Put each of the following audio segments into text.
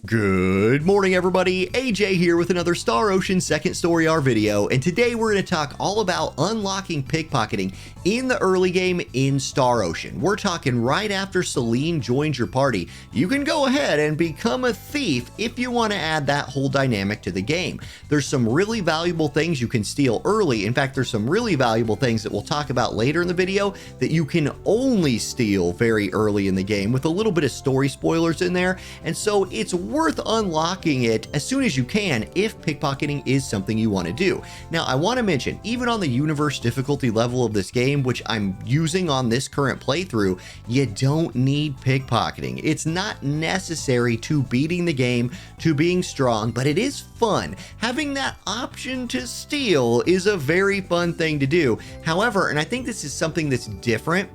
Good morning, everybody. AJ here with another Star Ocean Second Story R video, and today we're going to talk all about unlocking pickpocketing in the early game in Star Ocean. We're talking right after Celine joins your party. You can go ahead and become a thief if you want to add that whole dynamic to the game. There's some really valuable things you can steal early. In fact, there's some really valuable things that we'll talk about later in the video that you can only steal very early in the game with a little bit of story spoilers in there, and so it's worth unlocking it as soon as you can if pickpocketing is something you want to do. Now, I want to mention, even on the universe difficulty level of this game, which I'm using on this current playthrough, you don't need pickpocketing. It's not necessary to beating the game, to being strong, but it is fun. Having that option to steal is a very fun thing to do. However, and I think this is something that's different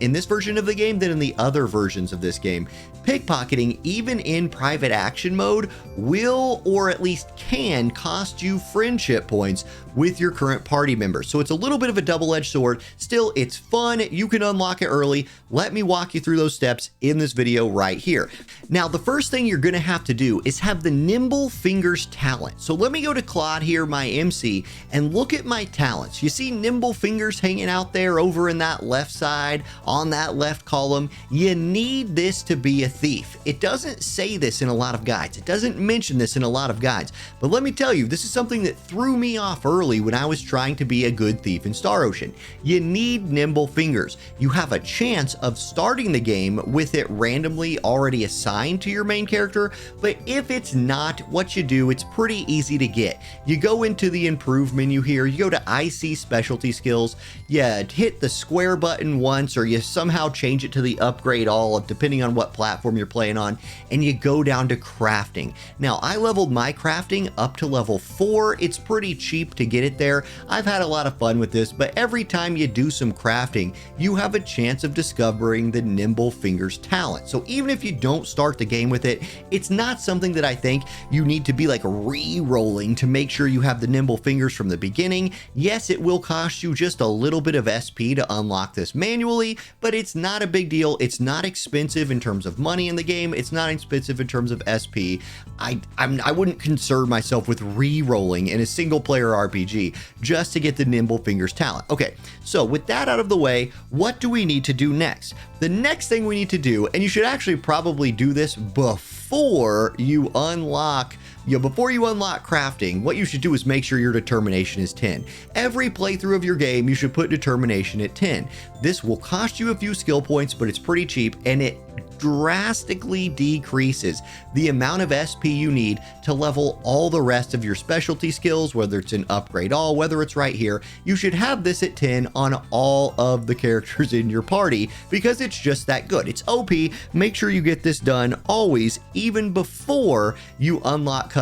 in this version of the game than in the other versions of this game, pickpocketing, even in private action mode, will or at least can cost you friendship points with your current party members. So it's a little bit of a double-edged sword. Still, it's fun. You can unlock it early. Let me walk you through those steps in this video right here. Now, the first thing you're going to have to do is have the Nimble Fingers talent. So let me go to Claude here, my MC, and look at my talents. You see Nimble Fingers hanging out there over in that left side on that left column. You need this to be a thief. It doesn't say this in a lot of guides. It doesn't mention this in a lot of guides, but let me tell you, this is something that threw me off early when I was trying to be a good thief in Star Ocean. You need Nimble Fingers. You have a chance of starting the game with it randomly already assigned to your main character, but if it's not, what you do, it's pretty easy to get. You go into the improve menu here, you go to IC specialty skills, you hit the square button once, or you somehow change it to the upgrade all, depending on what platform you're playing on, and you go down to crafting. Now, I leveled my crafting up to level 4. It's pretty cheap to get it there. I've had a lot of fun with this, but every time you do some crafting, you have a chance of discovering the Nimble Fingers talent. So even if you don't start the game with it, it's not something that I think you need to be like re-rolling to make sure you have the Nimble Fingers from the beginning. Yes, it will cost you just a little bit of SP to unlock this manually, but it's not a big deal. It's not expensive in terms of money in the game. It's not expensive in terms of SP. I wouldn't concern myself with re-rolling in a single player RPG just to get the Nimble Fingers talent. Okay, so with that out of the way, what do we need to do next? The next thing we need to do, and you should actually probably do this before you unlock crafting, what you should do is make sure your determination is 10. Every playthrough of your game, you should put determination at 10. This will cost you a few skill points, but it's pretty cheap, and it drastically decreases the amount of SP you need to level all the rest of your specialty skills, whether it's an upgrade all, whether it's right here. You should have this at 10 on all of the characters in your party because it's just that good. It's OP. Make sure you get this done always, even before you unlock crafting,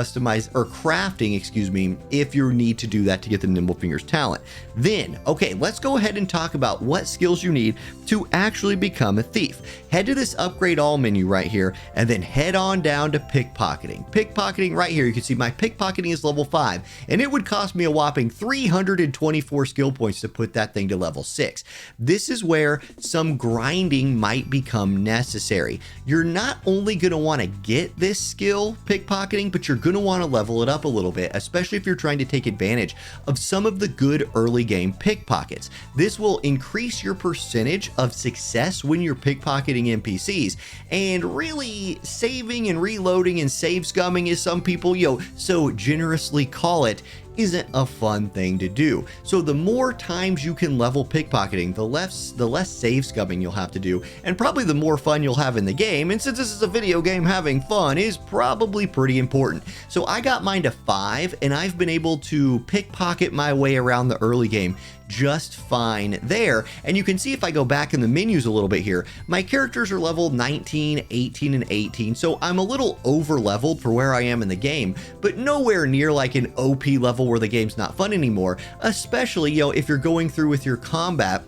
if you need to do that to get the Nimble Fingers talent. Then, okay, let's go ahead and talk about what skills you need to actually become a thief. Head to this upgrade all menu right here, and then head on down to pickpocketing. Pickpocketing right here, you can see my pickpocketing is level 5, and it would cost me a whopping 324 skill points to put that thing to level 6. This is where some grinding might become necessary. You're not only going to want to get this skill, pickpocketing, but you're going to want to level it up a little bit, especially if you're trying to take advantage of some of the good early game pickpockets. This will increase your percentage of success when you're pickpocketing NPCs, and really saving and reloading and save scumming, as some people so generously call it, isn't a fun thing to do. So the more times you can level pickpocketing, the less save scumming you'll have to do, and probably the more fun you'll have in the game. And since this is a video game, having fun is probably pretty important. So I got mine to 5, and I've been able to pickpocket my way around the early game just fine there. And you can see if I go back in the menus a little bit here, my characters are level 19, 18, and 18, so I'm a little over leveled for where I am in the game, but nowhere near like an OP level where the game's not fun anymore, especially if you're going through with your combat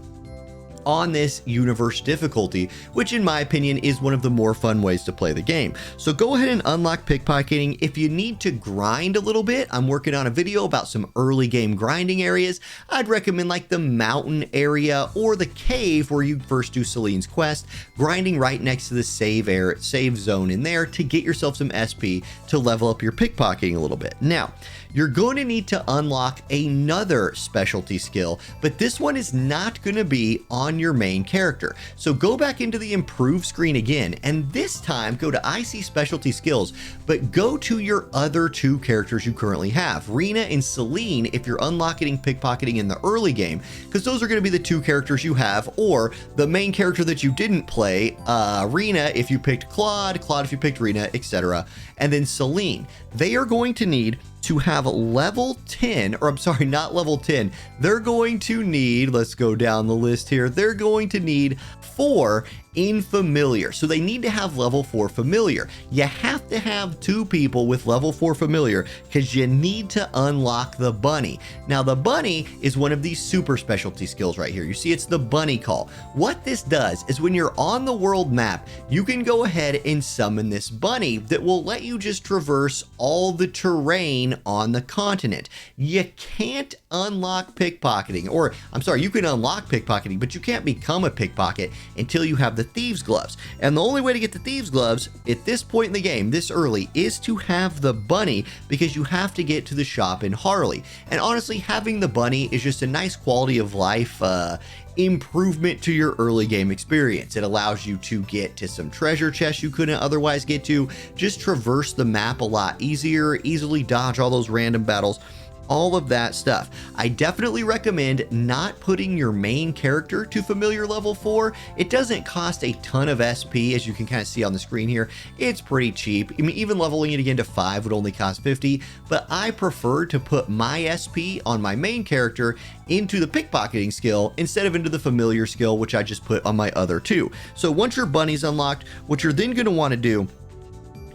on this universe difficulty, which in my opinion is one of the more fun ways to play the game. So go ahead and unlock pickpocketing. If you need to grind a little bit, I'm working on a video about some early game grinding areas. I'd recommend like the mountain area or the cave where you first do Celine's quest, grinding right next to the save zone in there to get yourself some SP to level up your pickpocketing a little bit. Now, you're going to need to unlock another specialty skill, but this one is not going to be on your main character. So go back into the improve screen again, and this time go to IC specialty skills, but go to your other two characters you currently have, Rena and Celine, if you're unlocking pickpocketing in the early game, because those are going to be the two characters you have, or the main character that you didn't play, Rena if you picked Claude, Claude if you picked Rena, etc. And then Celine. They are going to need to have level 10, or I'm sorry, not level 10. They're going to need, let's go down the list here. They're going to need 4 in familiar. So they need to have level 4 familiar. You have to have 2 people with level 4 familiar because you need to unlock the bunny. Now the bunny is one of these super specialty skills right here. You see it's the bunny call. What this does is when you're on the world map, you can go ahead and summon this bunny that will let you just traverse all the terrain on the continent. You can't unlock pickpocketing, or I'm sorry, you can unlock pickpocketing, but you can't become a pickpocket until you have the thieves gloves. And the only way to get the thieves gloves at this point in the game, this early, is to have the bunny, because you have to get to the shop in Harley. And honestly, having the bunny is just a nice quality of life improvement to your early game experience. It allows you to get to some treasure chests you couldn't otherwise get to, just traverse the map a lot easier, easily dodge all those random battles, all of that stuff. I definitely recommend not putting your main character to familiar level 4. It doesn't cost a ton of SP, as you can kind of see on the screen here. It's pretty cheap. I mean, even leveling it again to 5 would only cost 50, but I prefer to put my SP on my main character into the pickpocketing skill instead of into the familiar skill, which I just put on my other 2. So once your bunny's unlocked, what you're then going to want to do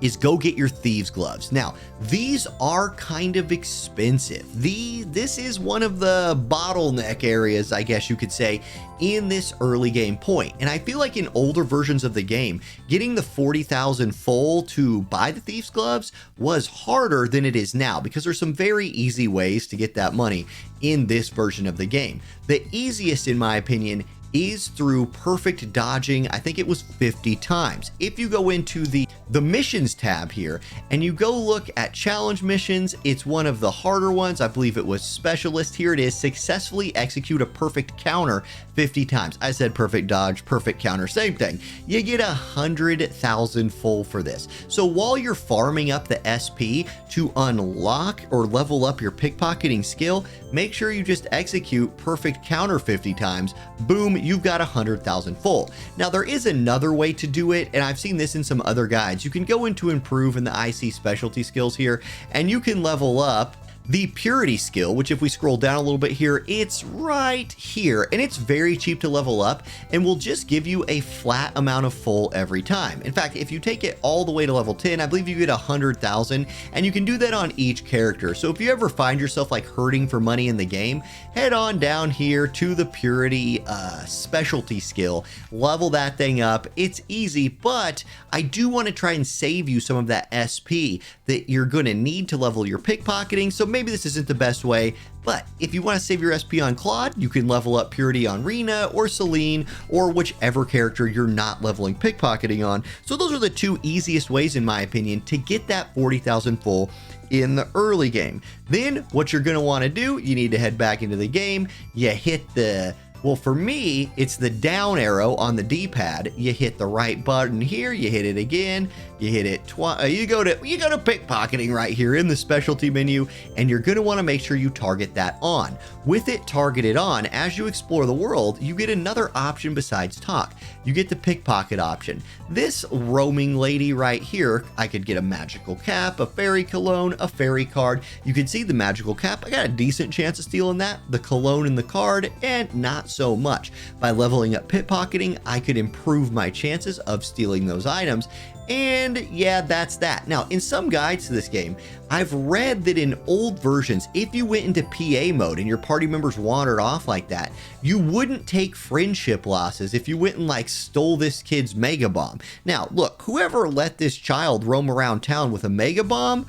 is go get your thieves gloves. Now, these are kind of expensive. This is one of the bottleneck areas, I guess you could say, in this early game point. And I feel like in older versions of the game, getting the 40,000 full to buy the thieves gloves was harder than it is now, because there's some very easy ways to get that money in this version of the game. The easiest, in my opinion, is through perfect dodging. I think it was 50 times. If you go into the missions tab here and you go look at challenge missions, it's one of the harder ones. I believe it was specialist. Here it is: successfully execute a perfect counter 50 times. I said perfect dodge, perfect counter, same thing. You get 100,000 full for this. So while you're farming up the SP to unlock or level up your pickpocketing skill, make sure you just execute perfect counter 50 times. Boom, you've got 100,000 full. Now there is another way to do it, and I've seen this in some other guides. You can go into improve in the IC specialty skills here, and you can level up the purity skill, which if we scroll down a little bit here, it's right here, and it's very cheap to level up and will just give you a flat amount of full every time. In fact, if you take it all the way to level 10, I believe you get 100,000, and you can do that on each character. So if you ever find yourself like hurting for money in the game, head on down here to the purity specialty skill, level that thing up. It's easy, but I do want to try and save you some of that SP that you're going to need to level your pickpocketing. So maybe this isn't the best way, but if you want to save your SP on Claude, you can level up purity on Rena or Celine or whichever character you're not leveling pickpocketing on. So those are the 2 easiest ways, in my opinion, to get that 40,000 full in the early game. Then what you're going to want to do, you need to head back into the game. You hit the, well, for me, it's the down arrow on the D-pad. You hit the right button here, you hit it again, you hit it twice. You go to pickpocketing right here in the specialty menu, and you're going to want to make sure you target that on. With it targeted on, as you explore the world, you get another option besides talk. You get the pickpocket option. This roaming lady right here, I could get a magical cap, a fairy cologne, a fairy card. You can see the magical cap, I got a decent chance of stealing that. The cologne and the card, and not so much. By leveling up pickpocketing, I could improve my chances of stealing those items. And And yeah, that's that. Now, in some guides to this game, I've read that in old versions, if you went into PA mode and your party members wandered off like that, you wouldn't take friendship losses if you went and like stole this kid's mega bomb. Now, look, whoever let this child roam around town with a mega bomb,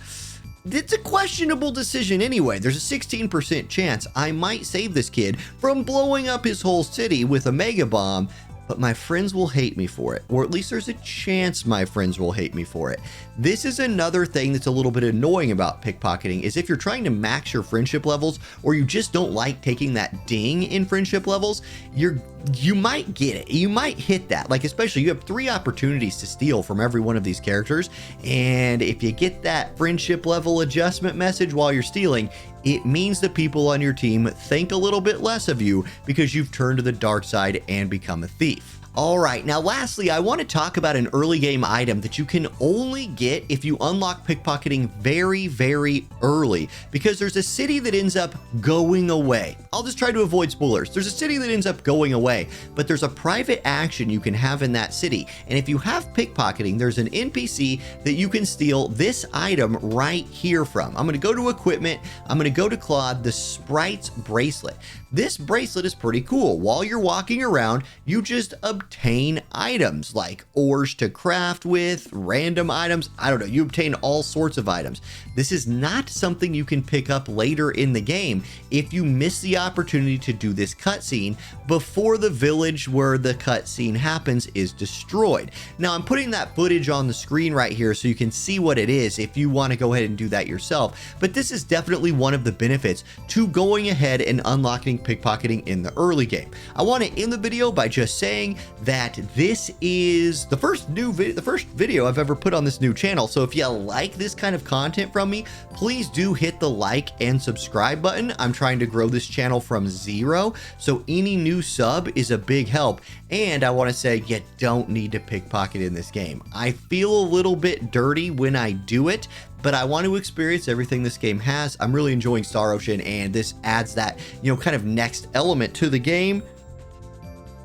it's a questionable decision anyway. There's a 16% chance I might save this kid from blowing up his whole city with a mega bomb, but my friends will hate me for it, or at least there's a chance my friends will hate me for it. This is another thing that's a little bit annoying about pickpocketing, is if you're trying to max your friendship levels, or you just don't like taking that ding in friendship levels, you might get it. You might hit that. Like, especially you have 3 opportunities to steal from every one of these characters, and if you get that friendship level adjustment message while you're stealing, it means the people on your team think a little bit less of you because you've turned to the dark side and become a thief. All right, now lastly, I want to talk about an early game item that you can only get if you unlock pickpocketing very, very early, because there's a city that ends up going away. I'll just try to avoid spoilers. There's a city that ends up going away, but there's a private action you can have in that city. And if you have pickpocketing, there's an NPC that you can steal this item right here from. I'm going to go to equipment. I'm going to go to Claude, the Sprite's bracelet. This bracelet is pretty cool. While you're walking around, you just obtain items like ores to craft with, random items. I don't know, you obtain all sorts of items. This is not something you can pick up later in the game if you miss the opportunity to do this cutscene before the village where the cutscene happens is destroyed. Now, I'm putting that footage on the screen right here so you can see what it is if you want to go ahead and do that yourself. But this is definitely one of the benefits to going ahead and unlocking pickpocketing in the early game. I want to end the video by just saying that this is the first video I've ever put on this new channel. So if you like this kind of content from me, please do hit the like and subscribe button. I'm trying to grow this channel from 0, so any new sub is a big help. And I want to say you don't need to pickpocket in this game. I feel a little bit dirty when I do it, but I want to experience everything this game has. I'm really enjoying Star Ocean, and this adds that, kind of next element to the game.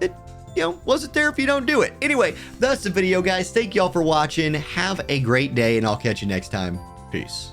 It, wasn't there if you don't do it. Anyway, that's the video, guys. Thank y'all for watching. Have a great day, and I'll catch you next time. Peace.